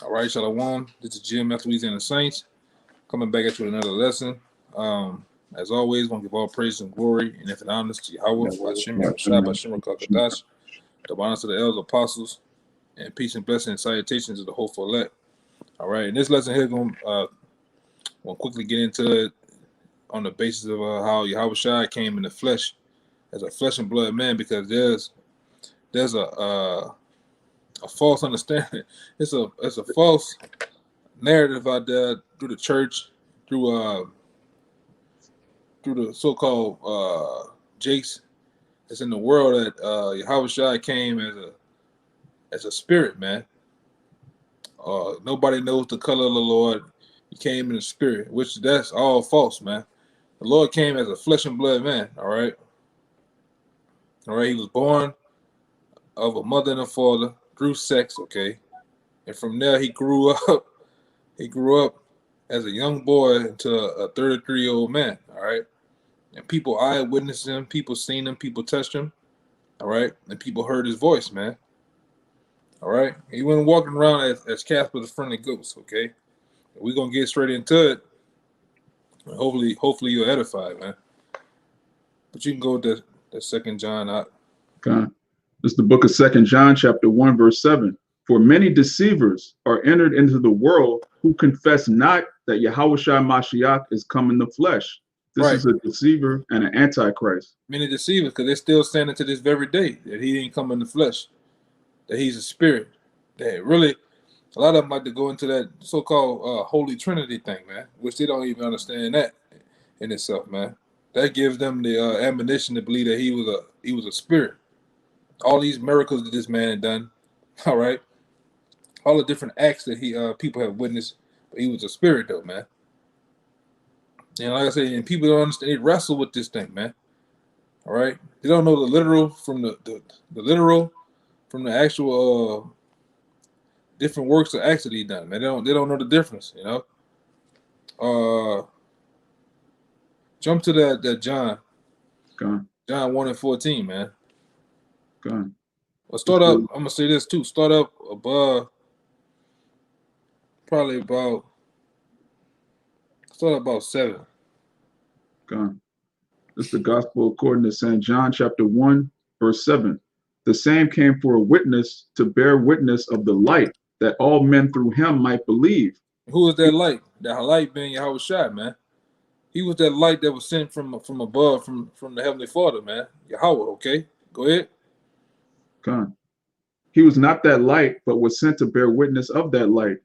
All right, Shalawam. This is Jim, Louisiana Saints, coming back at you with another lesson. As always, want to give all praise and glory and infinite honors to Yahweh, Bahasham, Yahawashi, Bahasham, Kakadash, the honors to the elders, apostles, and peace and blessing and salutations to the hopeful elect. All right, in this lesson here, going to quickly get into it on the basis of how Yahawashi came in the flesh as a flesh and blood man, because there's a false understanding. It's a false narrative out there through the church, through the so-called Jace that's in the world, that Yahawashi came as a spirit, man. Nobody knows the color of the Lord. He came in the spirit, which that's all false, man. The Lord came as a flesh and blood man. All right. He was born of a mother and a father through sex, okay, and from there he grew up. He grew up as a young boy into a 33-year-old man. All right, and people eyewitnessed him, people seen him, people touched him. All right, and people heard his voice, man. All right, he wasn't walking around as Casper the Friendly Ghost. Okay, we're gonna get straight into it. And hopefully you're edified, man. But you can go with the 2 John out. Okay. This is the book of 2 John, chapter 1, verse 7. For many deceivers are entered into the world who confess not that Yahawashi Mashiach is come in the flesh. This is a deceiver and an antichrist. Many deceivers, because they're still standing to this very day that he didn't come in the flesh, that he's a spirit. That really, a lot of them like to go into that so-called Holy Trinity thing, man, which they don't even understand that in itself, man. That gives them the ammunition to believe that he was a spirit. All these miracles that this man had done, all right, all the different acts that people have witnessed, but he was a spirit, though, man. And like I said, and people don't understand. They wrestle with this thing, man. All right, they don't know the literal from the literal from the actual different works of acts that he done, man. They don't know the difference, you know. Jump to that John. John 1:14, man. Well, start up. I'm gonna say this too. Start up above, probably about 7. This is the gospel according to St. John, chapter 1, verse 7. The same came for a witness to bear witness of the light, that all men through him might believe. Who is that light? That light being Yahawashi, man. He was that light that was sent from above, from the Heavenly Father, man. Yahweh. Okay, go ahead. He was not that light, but was sent to bear witness of that light.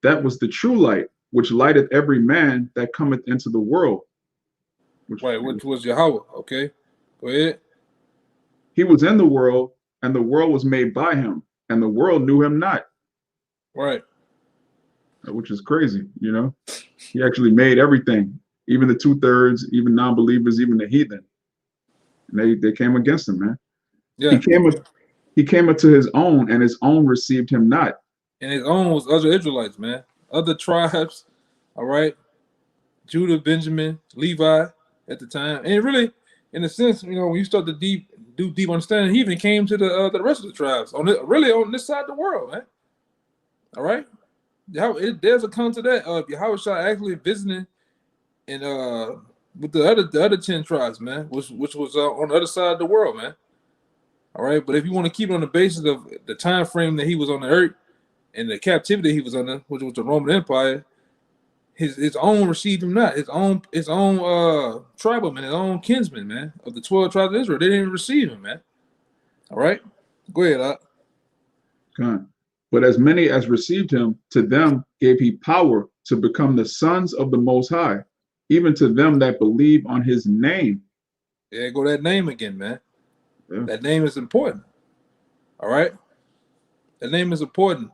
That was the true light, which lighteth every man that cometh into the world. Which was Yahweh. Okay, go ahead. He was in the world, and the world was made by him, and the world knew him not. Right. Which is crazy, you know. He actually made everything, even the 2/3, even non-believers, even the heathen. And they came against him, man. Yeah. He came up to his own, and his own received him not. And his own was other Israelites, man. Other tribes, all right? Judah, Benjamin, Levi at the time. And really, in a sense, you know, when you start to do deep understanding, he even came to the rest of the tribes, on this side of the world, man. All right? There's a account to that of Yahawashi actually visiting and with the other 10 tribes, man, which was on the other side of the world, man. All right, but if you want to keep it on the basis of the time frame that he was on the earth and the captivity he was under, which was the Roman Empire, his own received him not. His own tribalmen, his own kinsmen, man, of the 12 tribes of Israel, they didn't receive him, man. All right, go ahead, Doc. But as many as received him, to them gave he power to become the sons of the Most High, even to them that believe on his name. Yeah, go that name again, man. Yeah. That name is important. All right, that name is important,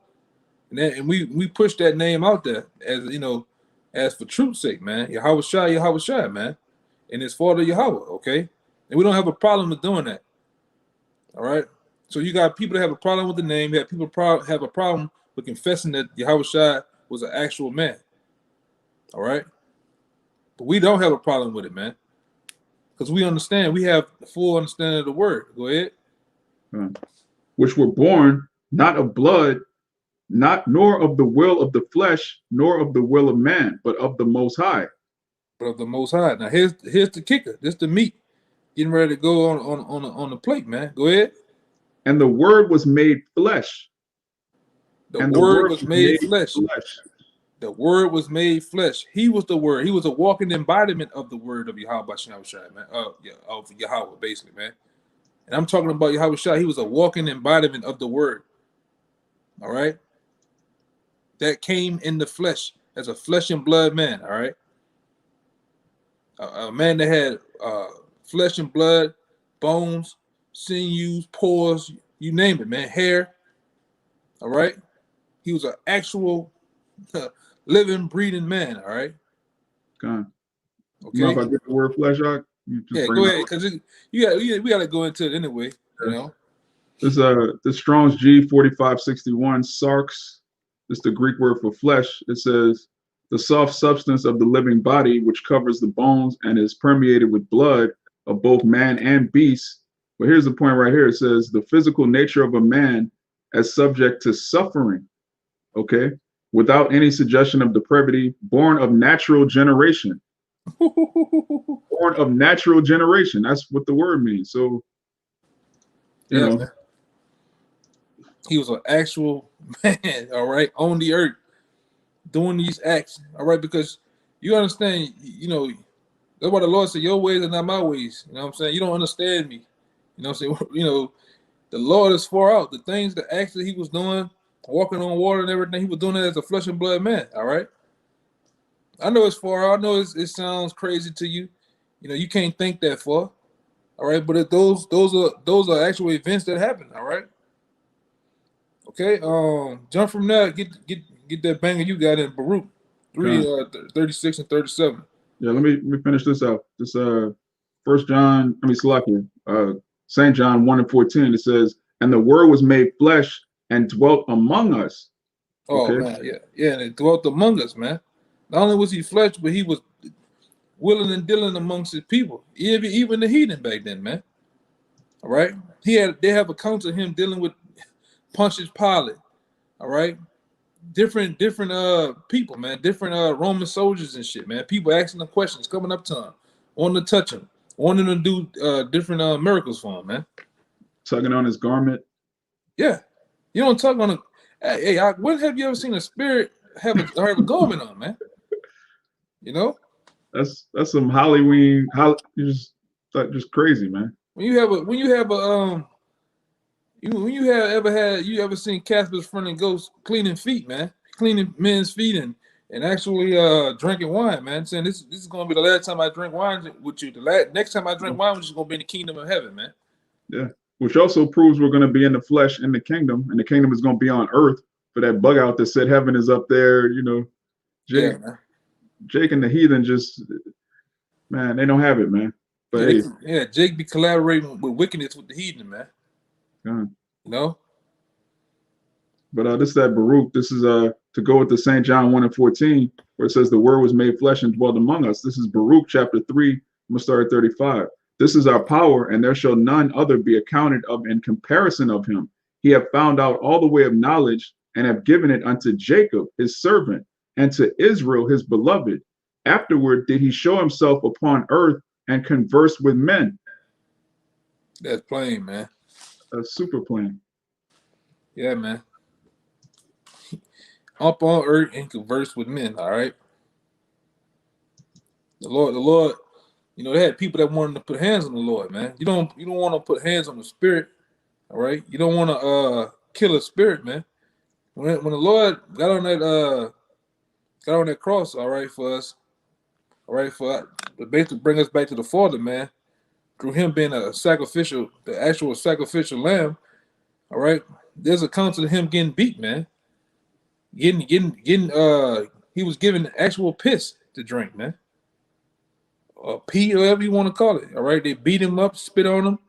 and we push that name out there as you know, as for truth's sake, man. Yahawashi, man, and his father Yahweh. Okay, and we don't have a problem with doing that. All right. So you got people that have a problem with the name. You have people have a problem with confessing that Yahawashi was an actual man. All right, but we don't have a problem with it, man. Because we understand, we have the full understanding of the word. Go ahead. Which were born not of blood, not nor of the will of the flesh, nor of the will of man, but of the Most High. But of the Most High. Now here's the kicker. This the meat getting ready to go on the plate, man. Go ahead. And the Word was made flesh. The And Word was made flesh. flesh. The Word was made flesh. He was the Word. He was a walking embodiment of the Word of Yahawashi, man. Of Yahweh, basically, man. And I'm talking about Yahawashi. He was a walking embodiment of the Word. All right. That came in the flesh as a flesh and blood man. All right. A man that had flesh and blood, bones, sinews, pores, you name it, man. Hair. All right. He was an actual living, breathing man. All right. God. Okay. You know if I get the word flesh out? Yeah, go ahead, because we got to go into it anyway. You know. This Strong's G4561 sarx. It's the Greek word for flesh. It says the soft substance of the living body, which covers the bones and is permeated with blood of both man and beast. But here's the point right here. It says the physical nature of a man as subject to suffering, okay, without any suggestion of depravity, born of natural generation. Born of natural generation. That's what the word means. So, you know. Man. He was an actual man, all right, on the earth, doing these acts, all right, because you understand, you know, that's why the Lord said, your ways are not my ways. You know what I'm saying? You don't understand me. You know what I'm saying? You know, the Lord is far out. The things, the acts that he was doing, walking on water and everything, he was doing it as a flesh and blood man, all right? I know it's far out. I know it sounds crazy to you. You know, you can't think that far, all right? But those are actual events that happen, all right? Okay, jump from there. Get that banger you got in Baruch 36 and 37. Yeah, let me finish this out. This St. John 1 and 14. It says, and the Word was made flesh and dwelt among us. Oh man, yeah, and it dwelt among us, man. Not only was he flesh, but he was willing and dealing amongst his people, even the heathen back then, man. All right, they have accounts of him dealing with Pontius Pilate, all right, different people, man, different Roman soldiers and shit, man. People asking them questions, coming up to him, wanting to touch him, wanting to do different miracles for him, man. Tugging on his garment. Yeah, you don't tug on a. Hey, when have you ever seen a spirit have a garment on, man? You know, that's some Halloween. Just crazy, man. When you ever seen Casper's Friend and Ghost cleaning feet, man, cleaning men's feet and actually drinking wine, man, saying this is gonna be the last time I drink wine with you. Next time I drink wine, which is gonna be in the kingdom of heaven, man. Yeah, which also proves we're gonna be in the flesh in the kingdom, and the kingdom is gonna be on earth. For that bug out that said heaven is up there, you know, Jake and the heathen just, man, they don't have it, man. But Jake be collaborating with wickedness with the heathen, man. God. You know. But this is that Baruch. This is to go with the St. John 1 and 14, where it says the Word was made flesh and dwelt among us. This is Baruch chapter 3. I'm gonna start at 35. This is our power, and there shall none other be accounted of in comparison of him. He have found out all the way of knowledge, and have given it unto Jacob his servant, and to Israel his beloved. Afterward did he show himself upon earth and converse with men. That's plain, man. That's super plain. Yeah, man. Up on earth and converse with men. All right. The Lord. You know, they had people that wanted to put hands on the Lord, man. You don't want to put hands on the spirit. All right. You don't want to kill a spirit, man. When the Lord got on that cross, all right, for us, all right, to basically bring us back to the Father, man, through him being the actual sacrificial lamb, all right, there's a counsel of him getting beat, man. He was given actual piss to drink, man. Or pee, or whatever you want to call it, all right. They beat him up, spit on him,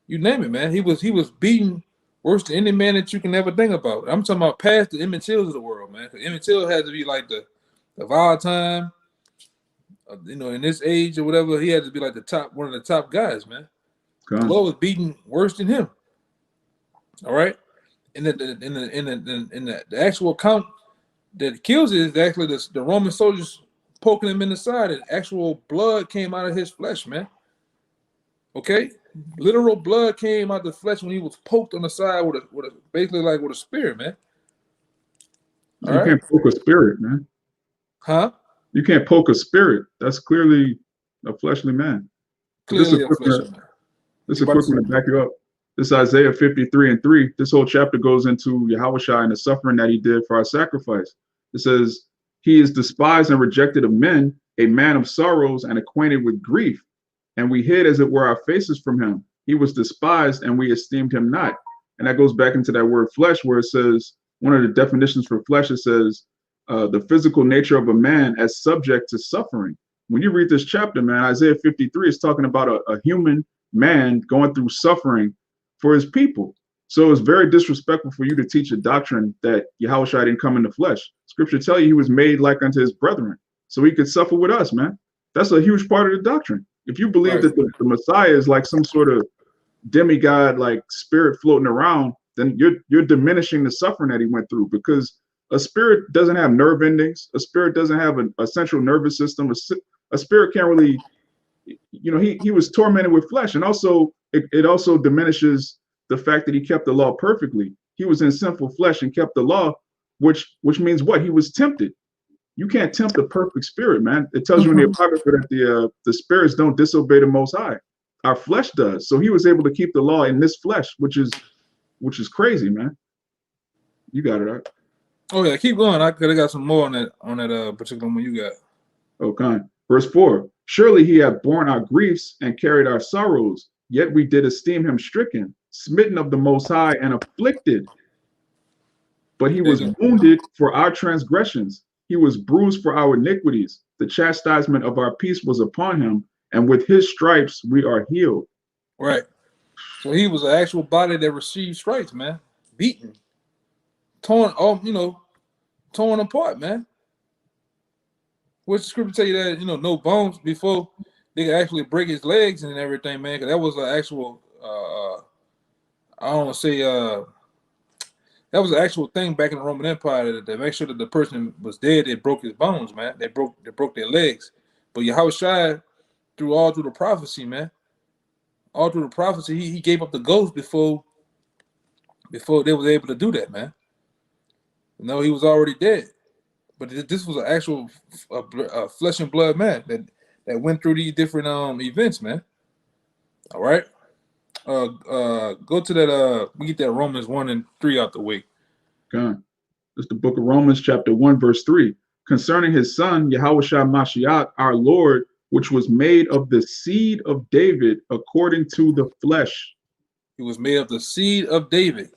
you name it, man. He was beaten worse than any man that you can ever think about. I'm talking about past the Emmett Tills of the world, man. Because Emmett Till had to be like the of our time, you know, in this age or whatever. He had to be like one of the top guys, man. The Lord was beaten worse than him. All right, in the actual account that kills it is actually the Roman soldiers poking him in the side, and actual blood came out of his flesh, man. Okay, literal blood came out of the flesh when he was poked on the side with a basically like with a spear, man. You can't poke a spirit, man. Huh? You can't poke a spirit. That's clearly a fleshly man. Clearly a fleshly man. This is a quick one to back you up. This is Isaiah 53:3. This whole chapter goes into Yahawashi and the suffering that he did for our sacrifice. It says, he is despised and rejected of men, a man of sorrows and acquainted with grief. And we hid, as it were, our faces from him. He was despised and we esteemed him not. And that goes back into that word flesh, where it says, one of the definitions for flesh, it says, the physical nature of a man as subject to suffering. When you read this chapter, man, Isaiah 53 is talking about a human man going through suffering for his people. So it's very disrespectful for you to teach a doctrine that Yahawashi didn't come in the flesh. Scripture tell you he was made like unto his brethren, so he could suffer with us, man. That's a huge part of the doctrine. If you believe that the Messiah is like some sort of demigod, like spirit floating around, then you're diminishing the suffering that he went through, because a spirit doesn't have nerve endings. A spirit doesn't have a central nervous system. A spirit can't really, you know, he was tormented with flesh. And also it also diminishes the fact that he kept the law perfectly. He was in sinful flesh and kept the law, which means what? He was tempted. You can't tempt a perfect spirit, man. It tells you in the Apocrypha that the spirits don't disobey the Most High. Our flesh does. So he was able to keep the law in this flesh, which is crazy, man. You got it, right? Oh yeah, keep going. I could have got some more on that particular one you got. Okay. Verse 4. Surely he hath borne our griefs and carried our sorrows, yet we did esteem him stricken, smitten of the Most High, and afflicted. But he was wounded for our transgressions. He was bruised for our iniquities. The chastisement of our peace was upon him, and with his stripes we are healed. Right. So he was an actual body that received stripes, man. Beaten. Torn apart, man. Which scripture tell you that, no bones before they could actually break his legs and everything, man, because that was an actual I don't want to say that was an actual thing back in the Roman Empire, that make sure that the person was dead, they broke his bones, man. They broke their legs. But Yahawashi, all through the prophecy, man. All through the prophecy, he gave up the ghost before they was able to do that, man. He was already dead. But this was an actual flesh and blood man that went through these different events, man. All right. Go to that. We get that Romans 1 and 3 out the way. Okay. It's the book of Romans, chapter 1, verse 3. Concerning his son, Yahawashi Mashiach, our Lord, which was made of the seed of David according to the flesh. He was made of the seed of David,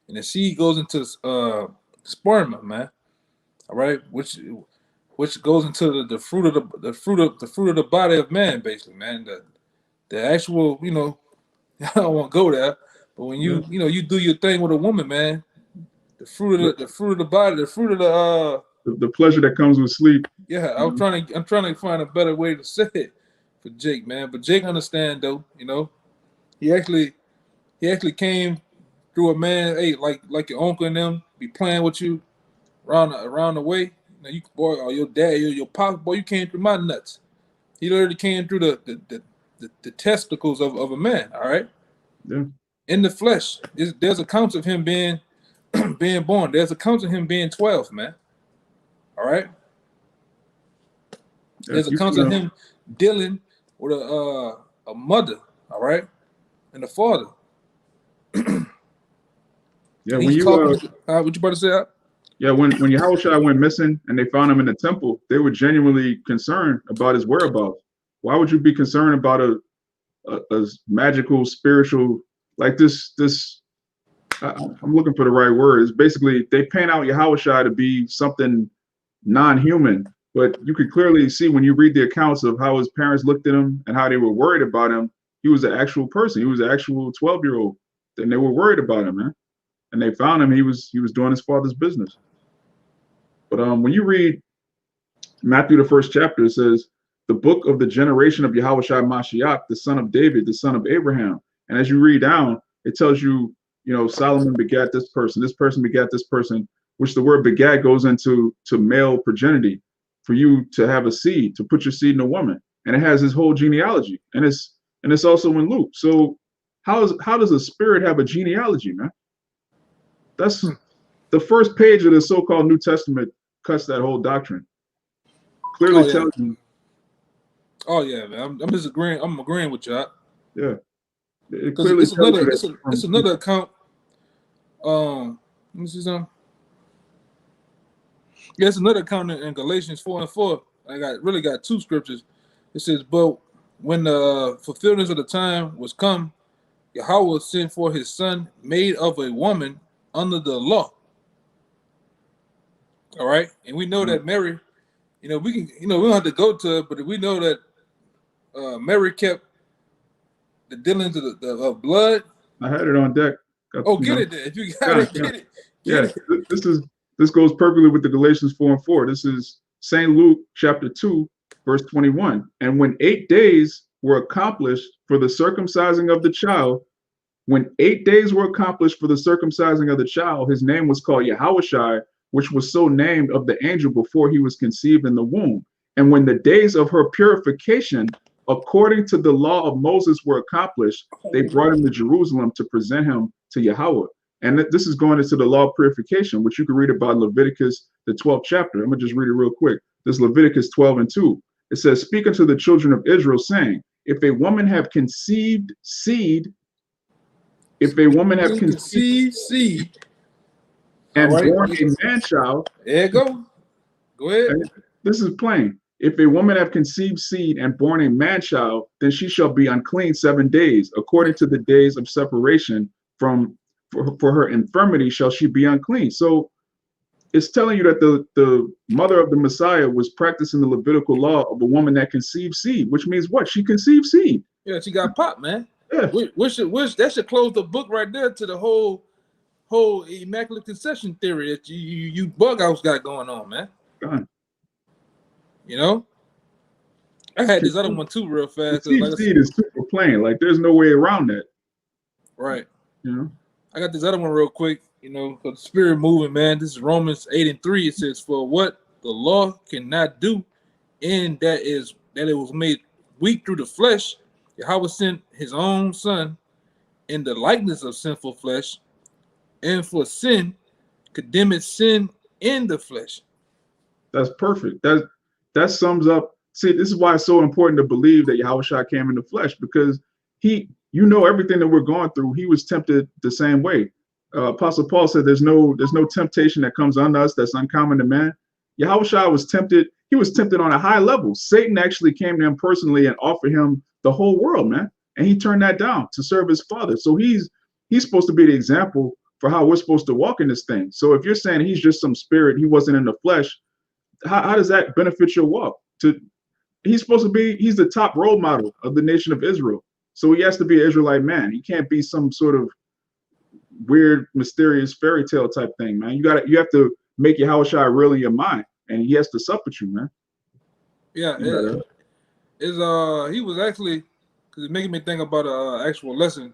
and the seed goes into sperm, man. All right, which goes into the fruit of the body of man, basically, man. The actual, I don't want to go there, but when you you do your thing with a woman, man, the fruit of the body, the fruit of the pleasure that comes with sleep. Yeah, I'm trying to find a better way to say it for Jake, man. But Jake understand though, he actually came through a man, hey, like your uncle and them be playing with you around the way. You boy, or your dad, your pop, boy, you came through my nuts. He literally came through the testicles of a man. All right. Yeah. In the flesh, there's accounts of him being being born. There's accounts of him being 12, man. All right. There's accounts of him dealing with a mother. All right, and a father. Yeah. When you what you about to say? Yeah, when Yahawashi went missing and they found him in the temple, they were genuinely concerned about his whereabouts. Why would you be concerned about a magical, spiritual, like this? I'm looking for the right word. It's basically they paint out Yahawashi to be something non-human, but you could clearly see when you read the accounts of how his parents looked at him and how they were worried about him. He was an actual person. He was an actual 12-year-old, and they were worried about him, man. And they found him. He was doing his father's business. But when you read Matthew, the 1st chapter, it says, the book of the generation of Yahawashi Mashiach, the son of David, the son of Abraham. And as you read down, it tells you Solomon begat this person begat this person, which the word begat goes into male progeny, for you to have a seed, to put your seed in a woman. And it has his whole genealogy. And it's also in Luke. So how does a spirit have a genealogy, man? That's the first page of the so-called New Testament cuts that whole doctrine. Clearly tells you. Oh yeah, man. I'm just agreeing. I'm agreeing with you. Yeah. It clearly it's another account. Let me see something. Yeah, it's another account in Galatians 4:4. I got two scriptures. It says, "But when the fulfillment of the time was come, Yahweh sent for his son, made of a woman under the law." All right, and we know that Mary, we don't have to go to it, but we know that Mary kept the dealings of blood. I had it on deck. Get it there. If you got it, get it. Get it. This goes perfectly with the Galatians 4:4. This is St. Luke chapter 2, verse 21. And when 8 days were accomplished for the circumcising of the child, his name was called Yahawashi, which was so named of the angel before he was conceived in the womb. And when the days of her purification, according to the law of Moses, were accomplished, they brought him to Jerusalem to present him to Yahweh. And this is going into the law of purification, which you can read about in Leviticus, the 12th chapter. I'm going to just read it real quick. This is Leviticus 12:2. It says, "Speak unto the children of Israel, saying, if a woman have conceived seed, and born a man child." There you go. Go ahead. This is plain. "If a woman have conceived seed and born a man child, then she shall be unclean 7 days. According to the days of separation for her infirmity shall she be unclean." So it's telling you that the mother of the Messiah was practicing the Levitical law of a woman that conceived seed, which means what? She conceived seed. Yeah, she got popped, man. Yeah. That should close the book right there to the whole immaculate conception theory that you bug outs got going on, man. God. I had this other one too real fast. Seed is super plain. Like there's no way around that. Right. I got this other one real quick, because the spirit moving, man. This is Romans 8:3. It says, "For what the law cannot do, and that it was made weak through the flesh, Yahweh sent his own son in the likeness of sinful flesh, and for sin, condemned sin in the flesh." That's perfect. That sums up. See, this is why it's so important to believe that Yahawashi came in the flesh, because everything that we're going through, he was tempted the same way. Apostle Paul said there's no temptation that comes on us that's uncommon to man. Yahawashi was tempted. He was tempted on a high level. Satan actually came to him personally and offered him the whole world, man. And he turned that down to serve his father. So he's supposed to be the example for how we're supposed to walk in this thing. So if you're saying he's just some spirit, he wasn't in the flesh, how does that benefit your walk? He's the top role model of the nation of Israel. So he has to be an Israelite man. He can't be some sort of weird, mysterious fairy tale type thing, man. You have to make Yahawashi real in your mind, and he has to sup with you, man. Yeah. He was actually, because it's making me think about an actual lesson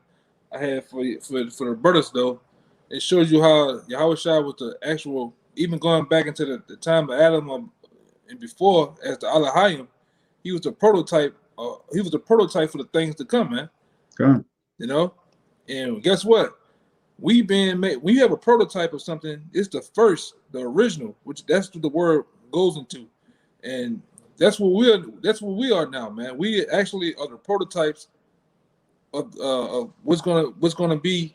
I had for the brothers though. It shows you how Yahawashi was the actual, even going back into the time of Adam and before, as the Halalyam, he was the prototype. He was the prototype for the things to come, man. Okay. And guess what? When you have a prototype of something, it's the original, which that's what the word goes into, and that's what we are now, man. We actually are the prototypes of what's gonna be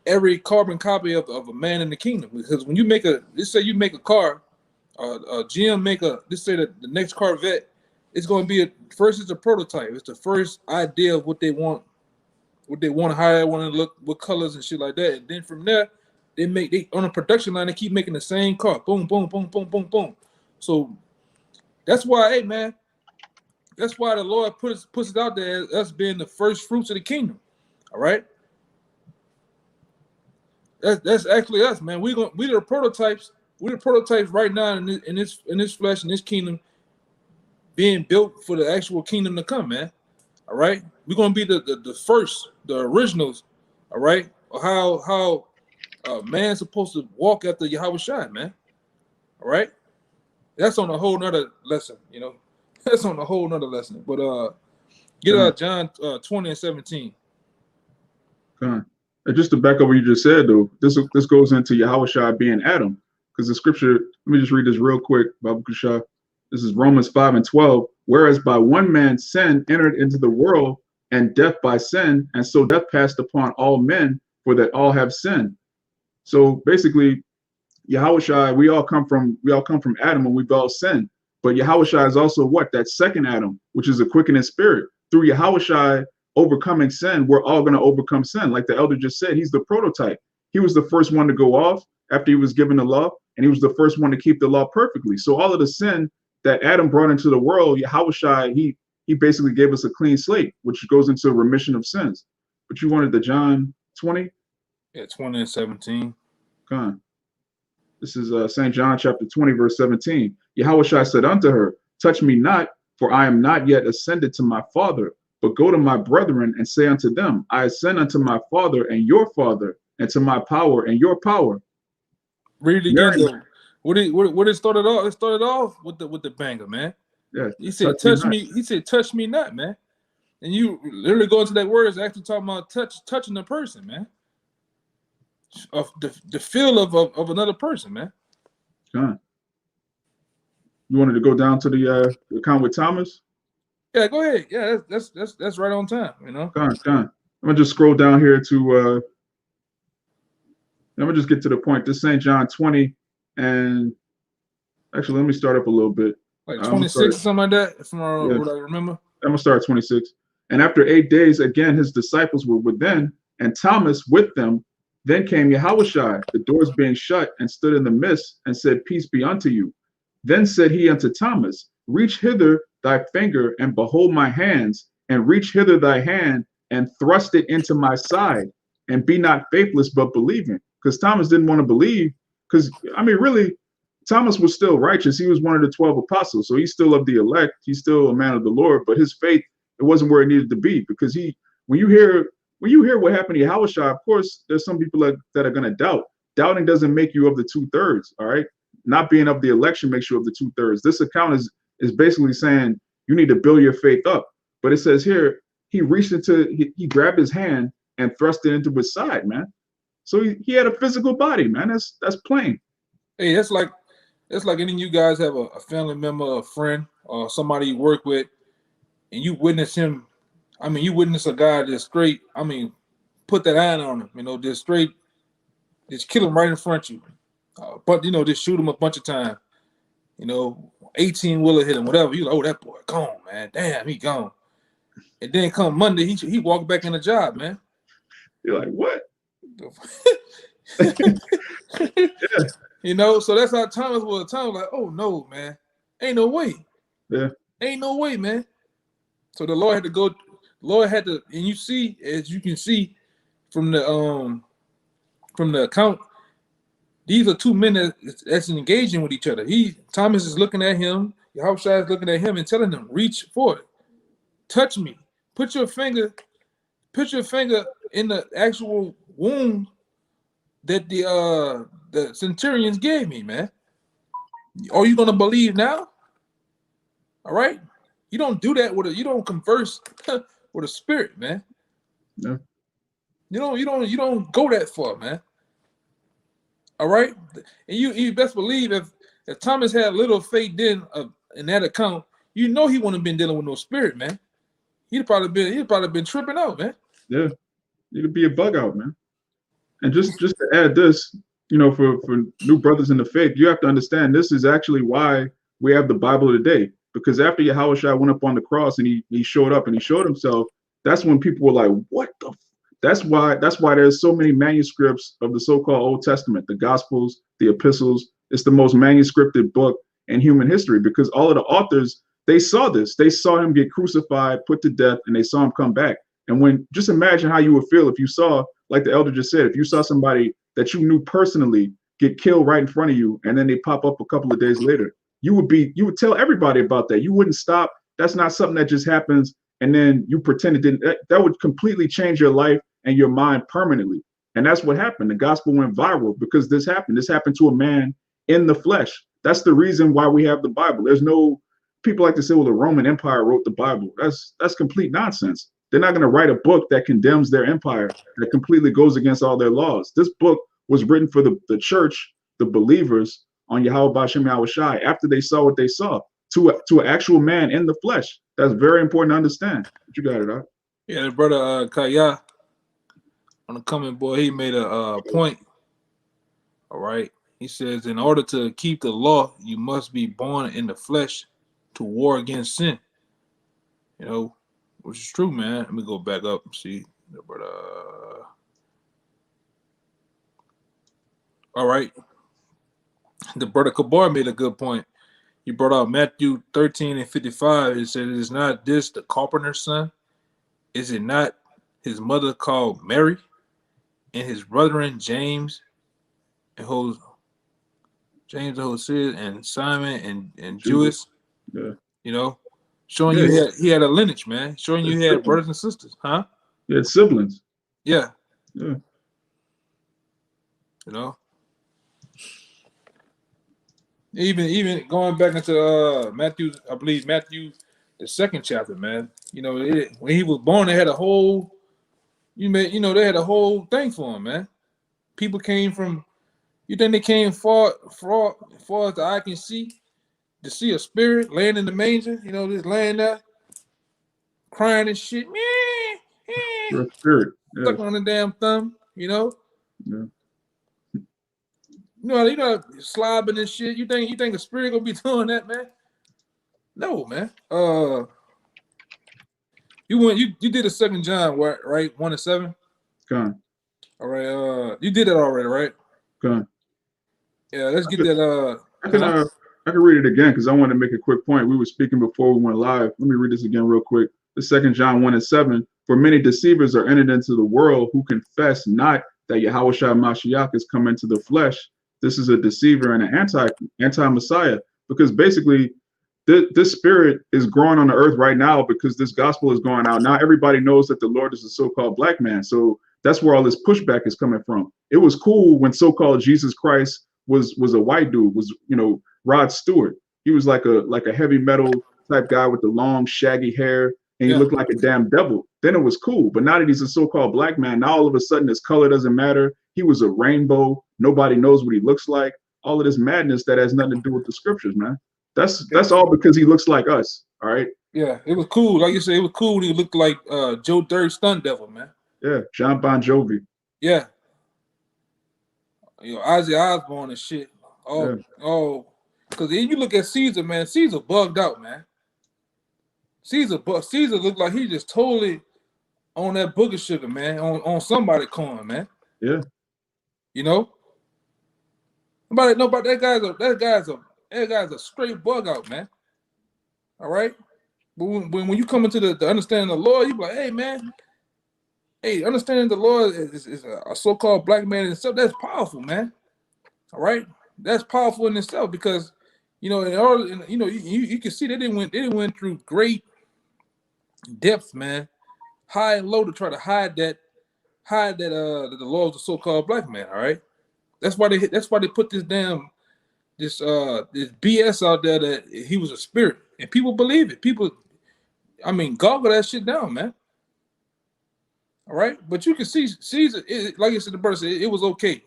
every carbon copy of a man in the kingdom. Because when you let's say you make a car, GM let's say that the next Corvette, it's going to be first it's a prototype. It's the first idea of what they want, how they want to look, what colors and shit like that. And then from there, they on a production line, they keep making the same car. Boom, boom, boom, boom, boom, boom. So that's why, hey man, that's why the Lord puts it out there as us being the first fruits of the kingdom. All right. That's actually us, man. We're the prototypes. We're the prototypes right now in this flesh, in this kingdom, being built for the actual kingdom to come, man. All right, we're gonna be the first, the originals. All right, or how a man's supposed to walk after Yahawashi, man. All right, that's on a whole nother lesson, you know. That's on a whole nother lesson. But get John 20 and 17. And just to back up what you just said, though, this goes into Yahawashi being Adam, because the scripture. Let me just read this real quick, Babu Kusha. This is Romans 5 and 12. Whereas by one man sin entered into the world, and death by sin, and so death passed upon all men, for that all have sinned. So basically, Yahawashi, we all come from Adam, and we've all sinned. But Yahawashi is also what? That second Adam, which is a quickening spirit. Through Yahawashi overcoming sin, we're all going to overcome sin. Like the elder just said, he's the prototype. He was the first one to go off after he was given the law, and he was the first one to keep the law perfectly. So all of the sin that Adam brought into the world, Yahawashi, he basically gave us a clean slate, which goes into remission of sins. But you wanted the John 20? Yeah, 20 and 17. Come on. This is St. John chapter 20, verse 17. Yahawashi said unto her, touch me not, for I am not yet ascended to my Father, but go to my brethren and say unto them, I ascend unto my Father and your Father, and to my power and your power. Read it again, though. What it started off? It started off with the banger, man. Yeah. He said, touch me. He said, touch me not, man. And you literally go into that word, it's actually talking about touching a person, man. Of the feel of another person, man. John. You wanted to go down to the account with Thomas? Yeah, go ahead. Yeah, that's right on time, you know. John. I'm gonna just scroll down here to let me just get to the point. This St. John 20, and actually let me start up a little bit. Like 26 or something like that, from what I remember. I'm gonna start at 26. And after 8 days, again his disciples were within, and Thomas with them. Then came Yahawashi, the doors being shut, and stood in the midst, and said, peace be unto you. Then said he unto Thomas, reach hither thy finger, and behold my hands, and reach hither thy hand, and thrust it into my side, and be not faithless, but believing. Because Thomas didn't want to believe, because, I mean, really, Thomas was still righteous. He was one of the 12 apostles, so he's still of the elect. He's still a man of the Lord, but his faith, it wasn't where it needed to be, because when you hear what happened to Yahawashi, of course, there's some people that are going to doubt. Doubting doesn't make you of the 2/3, all right? Not being of the election makes you of the 2/3. This account is basically saying you need to build your faith up. But it says here, he reached he grabbed his hand and thrust it into his side, man. So he had a physical body, man. That's plain. Hey, that's like any of you guys have a family member, a friend, or somebody you work with, and you witness him. I mean, you witness a guy that's straight. I mean, put that iron on him, you know, just straight, just kill him right in front of you. But, you know, just shoot him a bunch of times. You know, 18-wheeler hit him, whatever. You like, oh, that boy gone, man. Damn, he gone. And then come Monday, he walked back in the job, man. You're like, what? Yeah. You know, so that's how Thomas was. Thomas was like, oh, no, man. Ain't no way. Yeah. Ain't no way, man. So the Lord had to go. Lord had to, and you see, as you can see from the account, these are two men that's engaging with each other. Thomas is looking at him, Yahawashi is looking at him and telling him, reach for it, touch me, put your finger in the actual wound that the centurions gave me, man. Are you gonna believe now? All right, you don't do that you don't converse with a spirit, man. No. You don't go that far, man. All right, and you best believe if Thomas had little faith in that account, you know he wouldn't have been dealing with no spirit, man. He'd probably been tripping out, man. Yeah, it'd be a bug out, man. And just to add this, you know, for new brothers in the faith, you have to understand this is actually why we have the Bible today. Because after Yahawashi went up on the cross and he showed up and he showed himself, that's when people were like, what the? That's why there's so many manuscripts of the so-called Old Testament, the Gospels, the Epistles. It's the most manuscripted book in human history, because all of the authors, they saw this. They saw him get crucified, put to death, and they saw him come back. And just imagine how you would feel if you saw, like the elder just said, if you saw somebody that you knew personally get killed right in front of you, and then they pop up a couple of days later. You would tell everybody about that. You wouldn't stop. That's not something that just happens and then you pretend it didn't. That would completely change your life and your mind permanently. And that's what happened. The gospel went viral because this happened. This happened to a man in the flesh. That's the reason why we have the Bible. There's no, people like to say, well, the Roman Empire wrote the Bible. That's complete nonsense. They're not going to write a book that condemns their empire, that completely goes against all their laws. This book was written for the church, the believers on Yahawah, bahasham, Yahawashi, after they saw what they saw, to an actual man in the flesh. That's very important to understand. But you got it, huh? Yeah, the brother Kaya on the coming boy, he made a point. All right. He says, in order to keep the law, you must be born in the flesh to war against sin. You know, which is true, man. Let me go back up and see. All right. The brother Kabar made a good point. He brought out Matthew 13:55. He said, "Is not this the carpenter's son? Is it not his mother called Mary, and his brethren James and Jose and Simon and Judas?" Yeah. You know, showing you he had a lineage, man. Showing you he had brothers and sisters, huh? He had siblings. Yeah. Yeah. You know. Even going back into Matthew, I believe Matthew, the 2nd chapter, man. You know, when he was born, they had a whole, they had a whole thing for him, man. People came from, you think they came far as the eye can see, to see a spirit laying in the manger, just laying there, crying and shit, For a spirit. Yeah. stuck on the damn thumb, Yeah. You know, slobbing and shit. You think a spirit gonna be doing that, man? No, man. You did a 2 John, right? 1-7. Gone. All right. You did it already, right? Gone. Yeah. Let's get that. I can read it again because I want to make a quick point. We were speaking before we went live. Let me read this again real quick. The 2 John 1-7. For many deceivers are entered into the world who confess not that Yahawashi Mashiach is come into the flesh. This is a deceiver and an anti-Messiah, because basically this spirit is growing on the earth right now because this gospel is going out. Now everybody knows that the Lord is a so-called black man. So that's where all this pushback is coming from. It was cool when so-called Jesus Christ was a white dude, was, Rod Stewart. He was like a heavy metal type guy with the long shaggy hair, and he looked like a damn devil. Then it was cool. But now that he's a so-called black man, now all of a sudden his color doesn't matter. He was a rainbow. Nobody knows what he looks like. All of this madness that has nothing to do with the scriptures, man. That's all because he looks like us. All right. Yeah, it was cool. Like you said, it was cool. He looked like Joe Dirt Stunt Devil, man. Yeah, John Bon Jovi. Yeah. Ozzy Osbourne and shit. Because then you look at Caesar, man. Caesar bugged out, man. Caesar looked like he just totally on that booger sugar, man. On somebody corn, man. Yeah. Nobody. That guy's a straight bug out, man. All right. But when you come into the understanding of the Lord, you be like, hey, man. Hey, understanding the Lord is a so-called black man in itself. That's powerful, man. All right. That's powerful in itself because, you can see they didn't went through great depths, man, high and low to try to hide that the Lord was a so-called black man. All right. That's why they put this BS out there that he was a spirit, and people believe it. People, goggle that shit down, man. All right, but you can see Caesar, like I said, the brother said it was okay.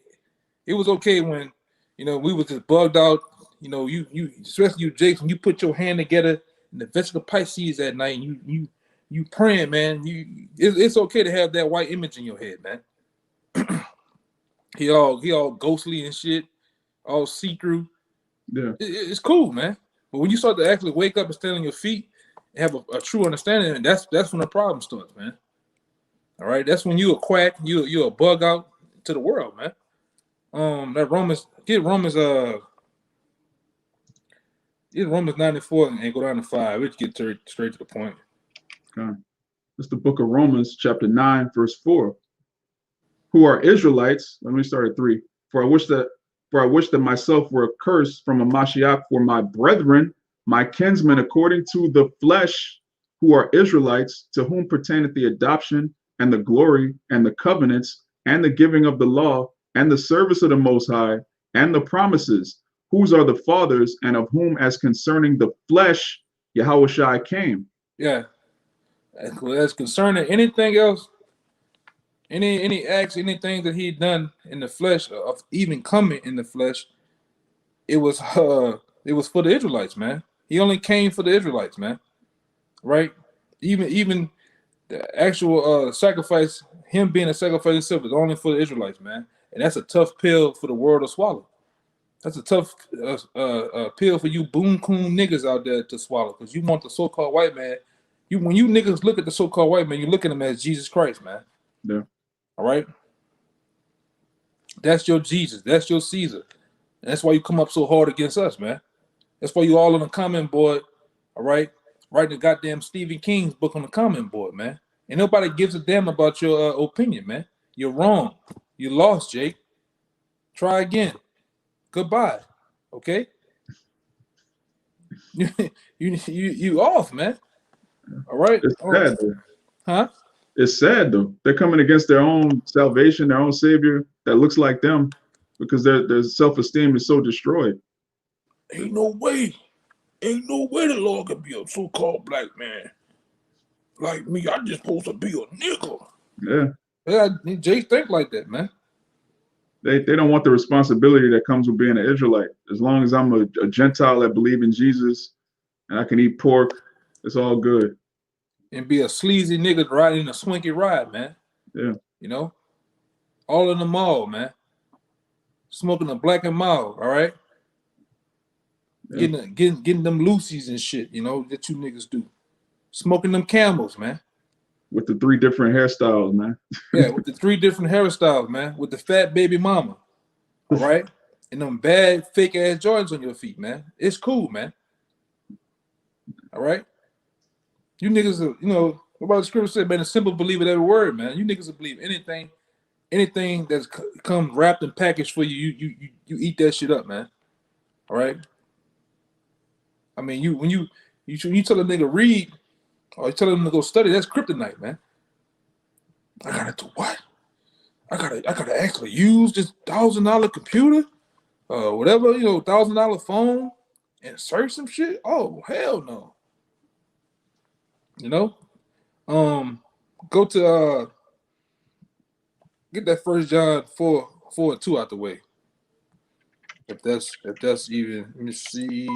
It was okay when, we was just bugged out. You especially you, Jakes, when you put your hand together in the vesicle Pisces at night, and you praying, man. It's okay to have that white image in your head, man. he all ghostly and shit, all see through. Yeah, it's cool, man. But when you start to actually wake up and stand on your feet and have a true understanding, and that's when the problem starts, man. All right, that's when you a quack, you a bug out to the world, man. That Romans 94 and go down to 5. Let's get straight to the point. Okay. It's the book of Romans, chapter 9, verse 4. Who are Israelites? Let me start at 3. For I wish that myself were accursed from a Mashiach for my brethren, my kinsmen, according to the flesh, who are Israelites, to whom pertaineth the adoption and the glory and the covenants, and the giving of the law, and the service of the Most High, and the promises, whose are the fathers, and of whom, as concerning the flesh, Yahawashi came. Yeah. As concerning anything else, any acts, anything that he done in the flesh, of even coming in the flesh, it was for the Israelites, man. He only came for the Israelites, man. Right? Even the actual sacrifice, him being a sacrifice itself, is only for the Israelites, man. And that's a tough pill for the world to swallow. That's a tough pill for you boom coon niggas out there to swallow, because you want the so-called white man. When you niggas look at the so-called white man, you look at him as Jesus Christ, man. Yeah. All right. That's your Jesus. That's your Caesar. And that's why you come up so hard against us, man. That's why you all on the comment board, all right, writing the goddamn Stephen King's book on the comment board, man. And nobody gives a damn about your opinion, man. You're wrong. You lost, Jake. Try again. Goodbye. Okay. you off, man. All right. It's sad, though. Huh? It's sad though. They're coming against their own salvation, their own savior that looks like them, because their self-esteem is so destroyed. Ain't no way the Lord could be a so-called black man like me. I just supposed to be a nigga. Yeah, Jake think like that, man. They don't want the responsibility that comes with being an Israelite. As long as I'm a Gentile that believe in Jesus and I can eat pork, it's all good. And be a sleazy nigga riding a swinky ride, man. Yeah. You know? All in the mall, man. Smoking a black and mild, all right? Yeah. Getting them Lucy's and shit, you know, that you niggas do. Smoking them Camels, man. With the 3 different hairstyles, man. Yeah, with the 3 different hairstyles, man. With the fat baby mama, all right? And them bad fake ass Jordans on your feet, man. It's cool, man. All right? You niggas are, you know, what the scripture said, man, a simple believer every word, man. You niggas will believe anything that's come wrapped and packaged for you, you eat that shit up, man. All right? I mean, when you tell a nigga read, or you tell him to go study, that's kryptonite, man. I gotta do what? I gotta actually use this $1,000 computer, whatever, you know, $1,000 phone, and search some shit. Oh, hell no. You know, go to get that 1 John 4:2 out the way. If that's even, let me see.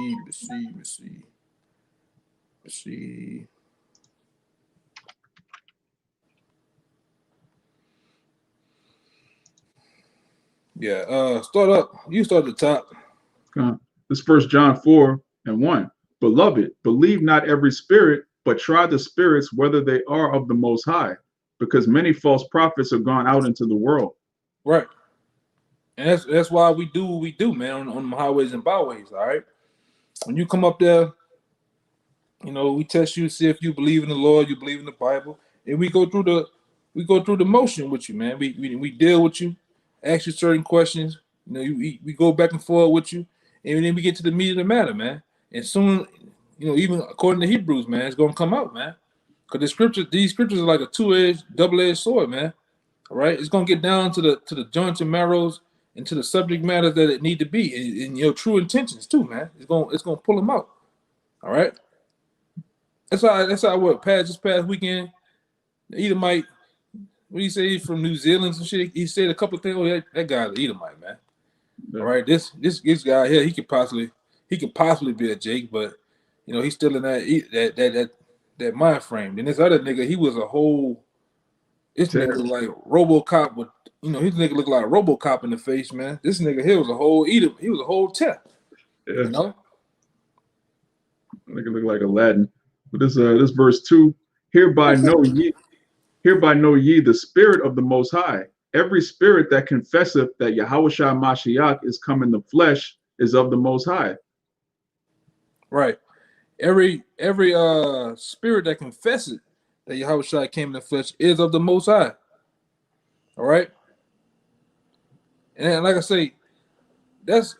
Yeah, you start at the top. This 1 John 4:1. Beloved, believe not every spirit, but try the spirits whether they are of the Most High, because many false prophets have gone out into the world. Right. And that's why we do what we do, man, on the highways and byways, all right? When you come up there, you know, we test you to see if you believe in the Lord, you believe in the Bible, and we go through the motion with you, man. We deal with you, ask you certain questions, you know, we go back and forth with you, and then we get to the meat of the matter, man. And soon, you know, even according to Hebrews, man, it's gonna come out, man. Because these scriptures are like a double-edged sword, man. All right, it's gonna get down to the joints and marrows and to the subject matter that it need to be, and your true intentions too, man. It's gonna pull them out. All right. That's how I work. This past weekend, the Edomite, what do you say, he's from New Zealand and shit. He said a couple of things. Oh, that guy's an Edomite, man. Yeah. All right, this guy here, he could possibly be a Jake, but you know, he's still in that mind frame. Then this other nigga, he was a whole. This nigga look like RoboCop with, you know, his nigga look like RoboCop in the face, man. This nigga here was a whole Edom. He was a whole tech. Yeah. You know. Nigga look like Aladdin. But this verse 2, hereby know ye the spirit of the Most High. Every spirit that confesseth that Yahawashi Mashiach is come in the flesh is of the Most High. Right. Every spirit that confesses that Yahawashi came in the flesh is of the Most High. All right. And like I say, that's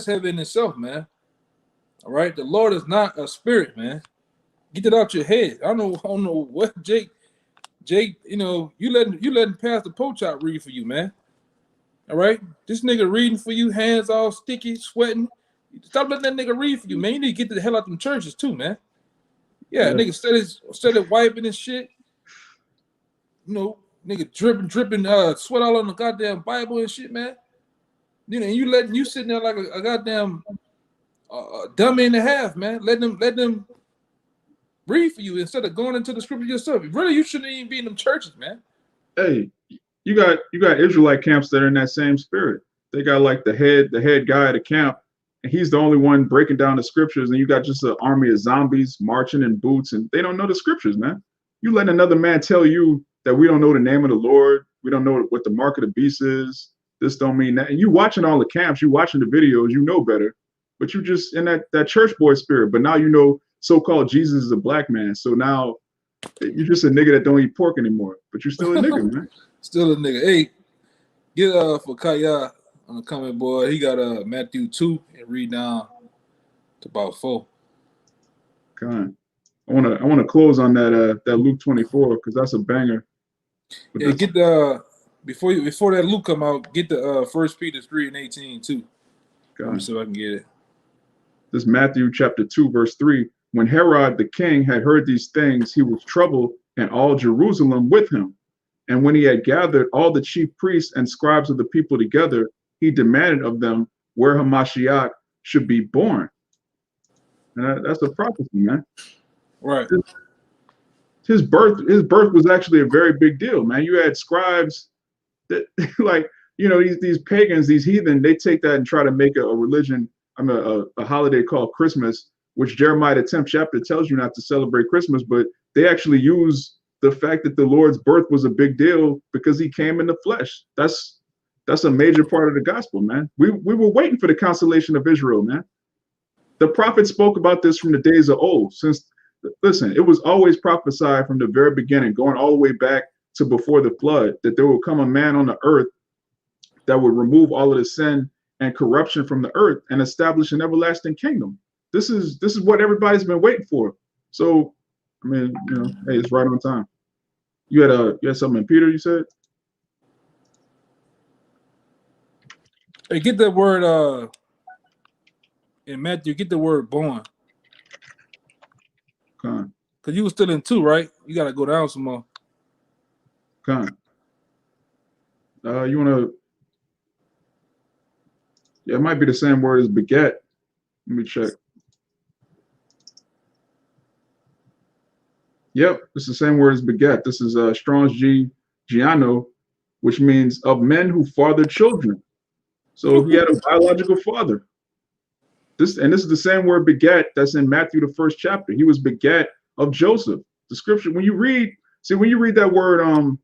heavy in itself, man. All right. The Lord is not a spirit, man. Get it out your head. I don't know what Jake Jake, you letting Pastor Pochop read for you, man. All right, this nigga reading for you, hands all sticky, sweating. Stop letting that nigga read for you, man. You need to get the hell out them churches too, man. Yeah. Nigga started wiping and shit. Nigga dripping, sweat all on the goddamn Bible and shit, man. And you sitting there like a goddamn dummy and a half, man. Let them read for you instead of going into the scripture yourself. Really, you shouldn't even be in them churches, man. Hey, you got Israelite camps that are in that same spirit. They got like the head guy at the camp, and he's the only one breaking down the scriptures, and you got just an army of zombies marching in boots, and they don't know the scriptures, man. You letting another man tell you that we don't know the name of the Lord, we don't know what the mark of the beast is. This don't mean that. And you watching all the camps, you watching the videos, you know better, but you just in that church boy spirit. But now you know so-called Jesus is a black man, so now you're just a nigga that don't eat pork anymore, but you're still a nigga, man. Still a nigga. Hey, get for Kaya on the comment board. He got Matthew 2 and read down to about 4. God. I wanna close on that Luke 24 because that's a banger. But yeah, get the before that Luke come out, get the 1 Peter 3 and 18 too. Let me see if I can get it. This Matthew chapter 2 verse 3. When Herod the king had heard these things, he was troubled, and all Jerusalem with him. And when he had gathered all the chief priests and scribes of the people together, he demanded of them where Hamashiach should be born. And that's a prophecy, man. Right. His birth was actually a very big deal, man. You had scribes that, like, these pagans, these heathen, they take that and try to make a religion, a holiday called Christmas, which Jeremiah the 10th chapter tells you not to celebrate Christmas, but they actually use the fact that the Lord's birth was a big deal because he came in the flesh. That's a major part of the gospel, man. We were waiting for the consolation of Israel, man. The prophets spoke about this from the days of old. Listen, it was always prophesied from the very beginning, going all the way back to before the flood, that there will come a man on the earth that would remove all of the sin and corruption from the earth and establish an everlasting kingdom. This is what everybody's been waiting for. So, I mean, hey, it's right on time. You had something in Peter, you said? Hey, get that word in Matthew, get the word born. Con. Because you were still in 2, right? You got to go down some more. Con. You want to... Yeah, it might be the same word as beget. Let me check. Yep, it's the same word as beget. This is Strong's Giano, which means of men who father children. So he had a biological father. This is the same word beget that's in Matthew the 1st chapter. He was beget of Joseph. The scripture, when you read that word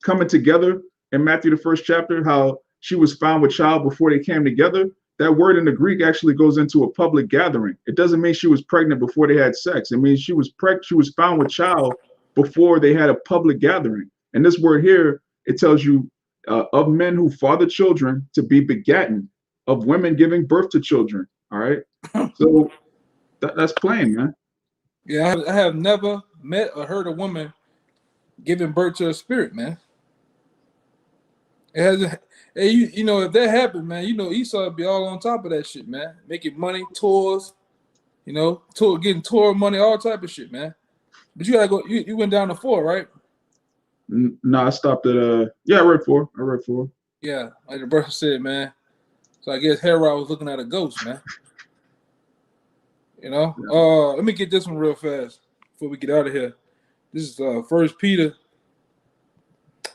coming together in Matthew the 1st chapter, how she was found with child before they came together, that word in the Greek actually goes into a public gathering. It doesn't mean she was pregnant before they had sex. It means she was found with child before they had a public gathering. And this word here, it tells you of men who father children to be begotten, of women giving birth to children. All right. So that's plain, man. Yeah, I have never met or heard a woman giving birth to a spirit, man. It hasn't. Hey, if that happened, man, Esau would be all on top of that shit, man. Making money, tours, getting tour money, all type of shit, man. But you gotta go. You went down to 4, right? No, I stopped at I read 4. Yeah, like the brother said, man. So I guess Herod was looking at a ghost, man. Let me get this one real fast before we get out of here. This is 1 Peter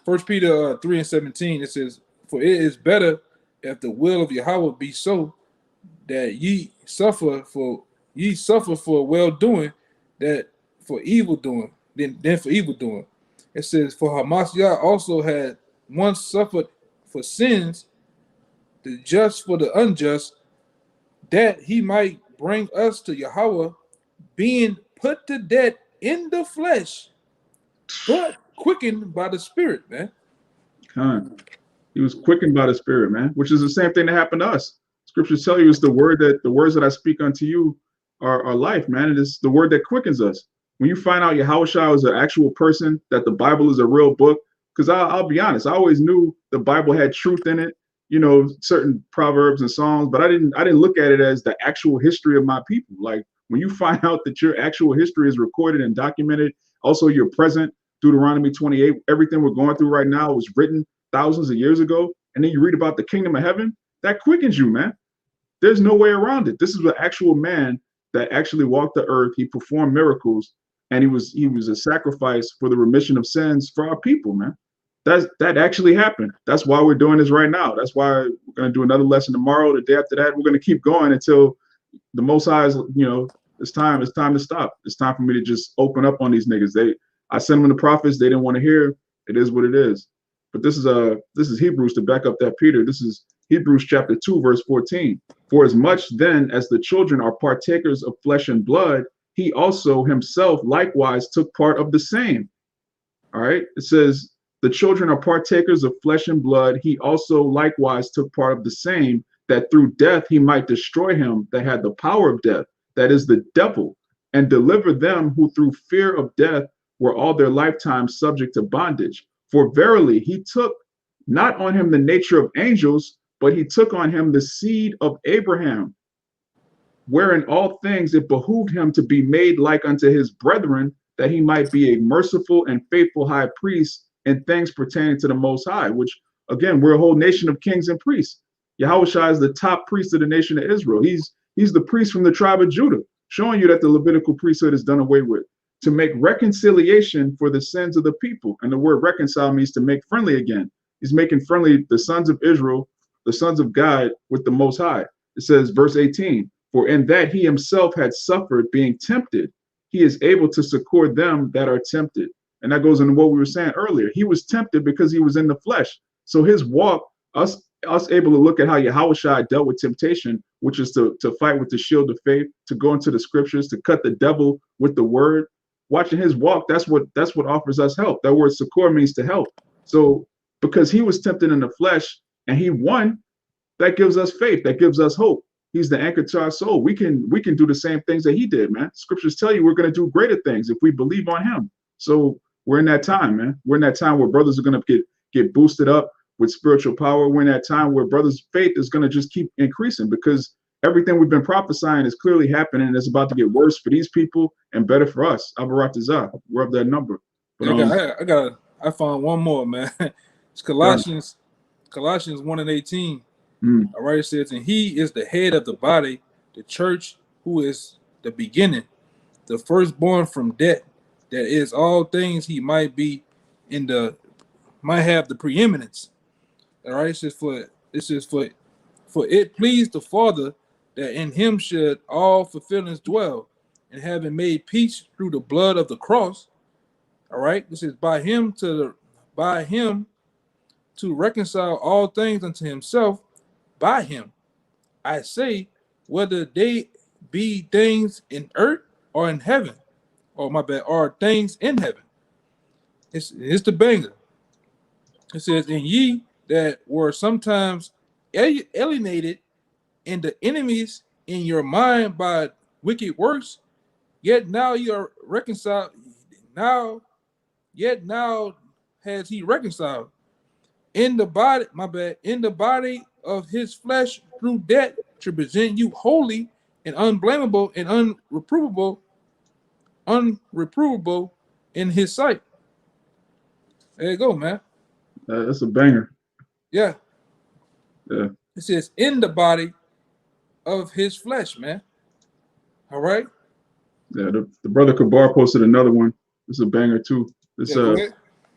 3 and 17. It says, "For it is better if the will of Yahawah be so, that ye suffer for well doing, that for evil doing, than for evil doing." It says, "For Hamashiach also had once suffered for sins, the just for the unjust, that he might bring us to Yahawah, being put to death in the flesh, but quickened by the Spirit," man. He was quickened by the Spirit, man, which is the same thing that happened to us. Scriptures tell you it's the words that I speak unto you are life, man. It is the word that quickens us. when you find out Yahawashi is an actual person, that the Bible is a real book, because I'll be honest, I always knew the Bible had truth in it, you know, certain proverbs and songs, but I didn't look at it as the actual history of my people. Like when you find out that your actual history is recorded and documented, also your present, Deuteronomy 28, everything we're going through right now was written thousands of years ago, and then you read about the kingdom of heaven, that quickens you, man. There's no way around it. This is an actual man that actually walked the earth. He performed miracles, and he was a sacrifice for the remission of sins for our people, man. That actually happened. That's why we're doing this right now. That's why we're going to do another lesson tomorrow. The day after that, we're going to keep going until the Most High is, you know, it's time to stop. It's time for me to just open up on these niggas. I sent them the prophets. They didn't want to hear. It is what it is. But this is Hebrews to back up that Peter. This is Hebrews chapter 2, verse 14. For as much then as the children are partakers of flesh and blood, he also himself likewise took part of the same. All right. It says, the children are partakers of flesh and blood. He also likewise took part of the same, that through death he might destroy him that had the power of death, that is the devil, and deliver them who through fear of death were all their lifetime subject to bondage. For verily he took not on him the nature of angels, but he took on him the seed of Abraham, wherein all things it behooved him to be made like unto his brethren, that he might be a merciful and faithful high priest in things pertaining to the Most High, which, again, we're a whole nation of kings and priests. Yahawashi is the top priest of the nation of Israel. He's the priest from the tribe of Judah, showing you that the Levitical priesthood is done away with, to make reconciliation for the sins of the people. And the word reconcile means to make friendly again. He's making friendly the sons of Israel, the sons of God, with the Most High. It says, verse 18, for in that he himself had suffered being tempted, he is able to succor them that are tempted. And that goes into what we were saying earlier. He was tempted because he was in the flesh. So his walk, us able to look at how Yahawashi dealt with temptation, which is to fight with the shield of faith, to go into the scriptures, to cut the devil with the word. Watching his walk, that's what offers us help. That word succor means to help. So because he was tempted in the flesh and he won, that gives us faith, that gives us hope. He's the anchor to our soul. We can do the same things that he did, man. Scriptures tell you we're going to do greater things if we believe on him. So we're in that time, man. We're in that time where brothers are going to get boosted up with spiritual power. We're in that time where brothers' faith is going to just keep increasing, because everything we've been prophesying is clearly happening, and it's about to get worse for these people and better for us. Abaratazah, we're up that number. But, I found one more, man. It's Colossians 1:18. All right, it says, and he is the head of the body, the church, who is the beginning, the firstborn from death, that is all things he might have the preeminence. All right, it says for it pleased the Father that in him should all fulfillments dwell, and having made peace through the blood of the cross. All right, this is by him to reconcile all things unto himself. By him, I say, whether they be things in earth or in heaven, or things in heaven. It's the banger. It says, and ye that were sometimes alienated and the enemies in your mind by wicked works, yet now you are reconciled. Yet now has he reconciled in the body of his flesh through death, to present you holy and unblameable and unreprovable in his sight. There you go, man. That's a banger. Yeah. Yeah. It says in the body of his flesh, man. All right. Yeah, the brother Kabar posted another one. This is a banger too. This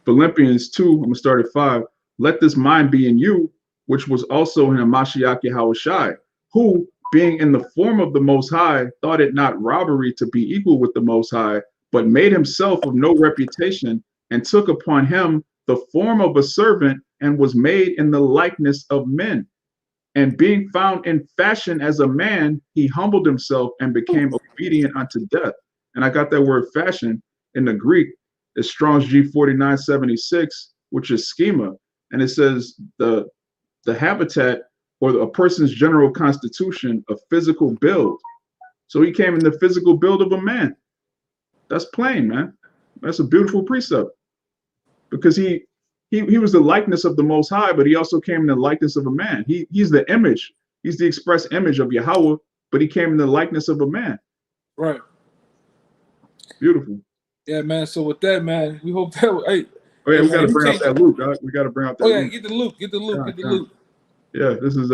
Philippians 2, I'm gonna start at 5. Let this mind be in you, which was also in Mashiach Yahawashi, who, being in the form of the Most High, thought it not robbery to be equal with the Most High, but made himself of no reputation, and took upon him the form of a servant, and was made in the likeness of men. And being found in fashion as a man, he humbled himself and became obedient unto death. And I got that word fashion in the Greek. It's Strong's G4976, which is schema. And it says the habitat, or a person's general constitution, a physical build. So he came in the physical build of a man. That's plain, man. That's a beautiful precept. Because he was the likeness of the Most High, but he also came in the likeness of a man. He's the image. He's the express image of Yahweh, but he came in the likeness of a man. Right. Beautiful. Yeah, man. So with that, man, we hope that. Hey, oh yeah, we man, got to bring out that Luke. We got to bring out that. Oh yeah, Luke. get the Luke. Get the Luke. Get the Luke. Yeah, this is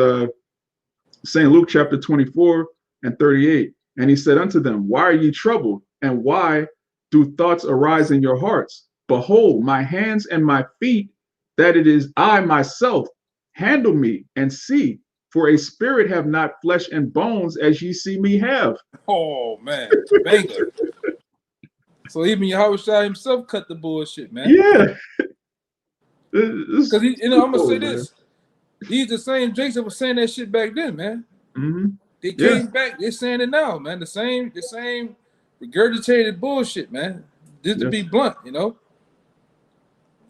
St. Luke chapter 24 and 38. And he said unto them, why are ye troubled? And why do thoughts arise in your hearts? Behold, my hands and my feet, that it is I myself. Handle me and see, for a spirit have not flesh and bones as ye see me have. Oh man, banger. So even Yahawashi himself cut the bullshit, man. Yeah. Because I'm gonna say this. He's the same Jakes that was saying that shit back then, man. Mm-hmm. They came back, they're saying it now, man. The same regurgitated bullshit, man. Just to be blunt, you know.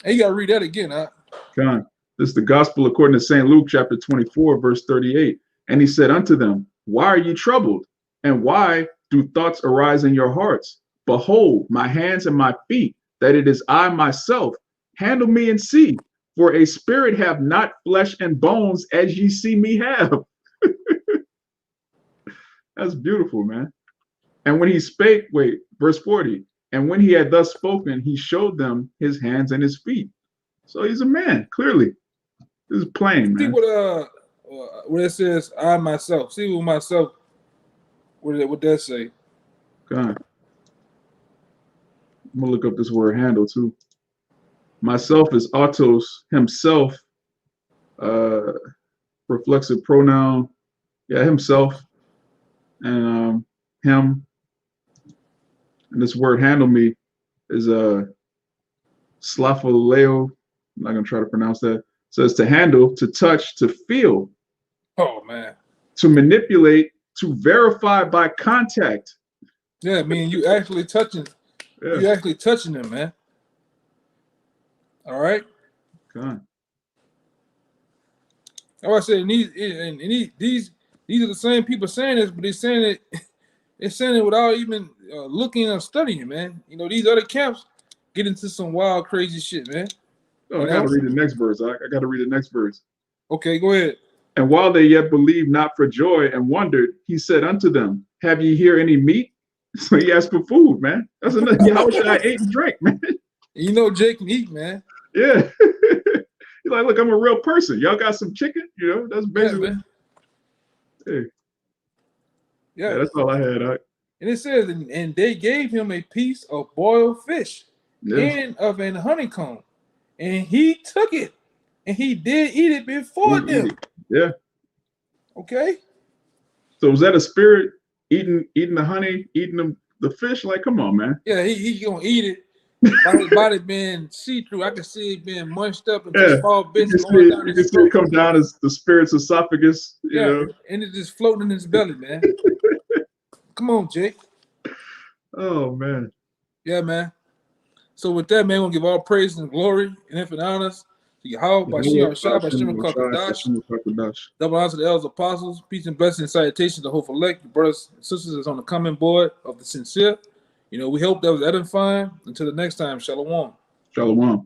And you gotta read that again, huh? Con. This is the gospel according to St. Luke chapter 24, verse 38. And he said unto them, why are ye troubled? And why do thoughts arise in your hearts? Behold, my hands and my feet, that it is I myself. Handle me and see, for a spirit have not flesh and bones as ye see me have. That's beautiful, man. And when he spake, verse 40, and when he had thus spoken, he showed them his hands and his feet. So he's a man, clearly. This is plain, man. See what it says, I myself. See what myself, what that say? God. I'm gonna look up this word handle too. Myself is autos, himself, reflexive pronoun. Yeah, himself. And him. And this word handle me is slapholeo. I'm not gonna try to pronounce that. It says to handle, to touch, to feel. Oh man. To manipulate, to verify by contact. Yeah, I mean you actually touching. Yeah. You actually touching them, man. All right. God. Like I said, these are the same people saying this, but they're saying it without even looking or studying, man. You know, these other camps get into some wild, crazy shit, man. Oh, I gotta read the next verse. I gotta read the next verse. Okay, go ahead. And while they yet believed not for joy and wondered, he said unto them, have ye here any meat? So he asked for food, man. That's another Yahawashi ate and drink, man. You know Jake can eat, man. Yeah. He's like, look, I'm a real person. Y'all got some chicken? You know, that's basically. Yeah, yeah, that's all I had. And it says, and they gave him a piece of boiled fish and of an honeycomb, and he took it, and he did eat it before them. Yeah. Okay. So was that a spirit eating the honey, eating the fish? Like, come on, man. Yeah, he gonna eat it. By his body being see-through, I can see it being munched up into small bits. You can see it come down as the spirit's esophagus. You know? And it's just floating in his belly, man. Come on, Jake. Oh man. Yeah, man. So with that, man, we'll give all praise and glory and infinite honors to Yahawashi, double honor to the elders, apostles, peace and blessings and salutations to hope elect, your brothers and sisters that's on the coming board of the sincere. You know, we hope that was edifying. Until the next time, Shalawam. Shalawam.